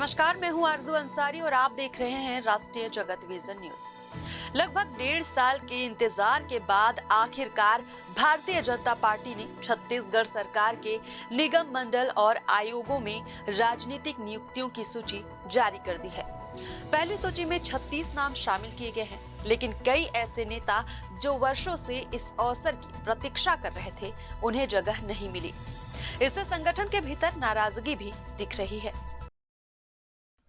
नमस्कार, मैं हूं आरजू अंसारी और आप देख रहे हैं राष्ट्रीय जगत विजन न्यूज। लगभग 1.5 साल के इंतजार के बाद आखिरकार भारतीय जनता पार्टी ने छत्तीसगढ़ सरकार के निगम मंडल और आयोगों में राजनीतिक नियुक्तियों की सूची जारी कर दी है। पहली सूची में 36 नाम शामिल किए गए हैं, लेकिन कई ऐसे नेता जो वर्षों से इस अवसर की प्रतीक्षा कर रहे थे, उन्हें जगह नहीं मिली। इससे संगठन के भीतर नाराजगी भी दिख रही है।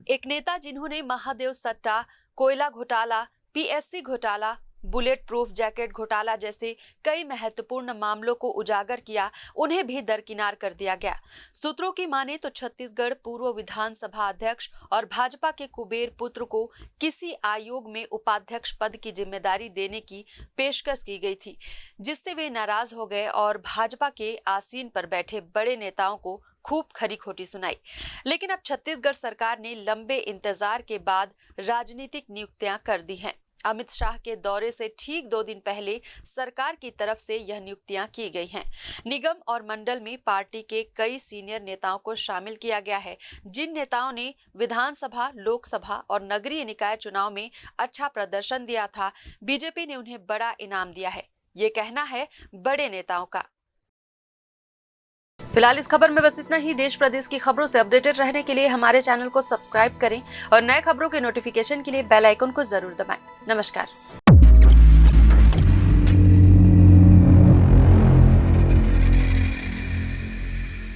एक नेता जिन्होंने महादेव सट्टा, कोयला घोटाला, पीएससी घोटाला, बुलेट प्रूफ जैकेट घोटाला जैसे कई महत्वपूर्ण मामलों को उजागर किया, उन्हें भी दरकिनार कर दिया गया। सूत्रों की माने तो छत्तीसगढ़ पूर्व विधानसभा अध्यक्ष और भाजपा के कुबेर पुत्र को किसी आयोग में उपाध्यक्ष पद की जिम्मेदारी देने की पेशकश की गई थी, जिससे वे नाराज हो गए और भाजपा के आसीन पर बैठे बड़े नेताओं को खूब खरी खोटी सुनाई। लेकिन अब छत्तीसगढ़ सरकार ने लंबे इंतजार के बाद राजनीतिक नियुक्तियां कर दी हैं। अमित शाह के दौरे से ठीक 2 दिन पहले सरकार की तरफ से यह नियुक्तियां की गई हैं। निगम और मंडल में पार्टी के कई सीनियर नेताओं को शामिल किया गया है। जिन नेताओं ने विधानसभा, लोकसभा और नगरीय निकाय चुनाव में अच्छा प्रदर्शन दिया था, बीजेपी ने उन्हें बड़ा इनाम दिया है, ये कहना है बड़े नेताओं का। फिलहाल इस खबर में बस इतना ही। देश प्रदेश की खबरों से अपडेटेड रहने के लिए हमारे चैनल को सब्सक्राइब करें और नए खबरों के नोटिफिकेशन के लिए बेल आइकन को जरूर दबाएं। नमस्कार।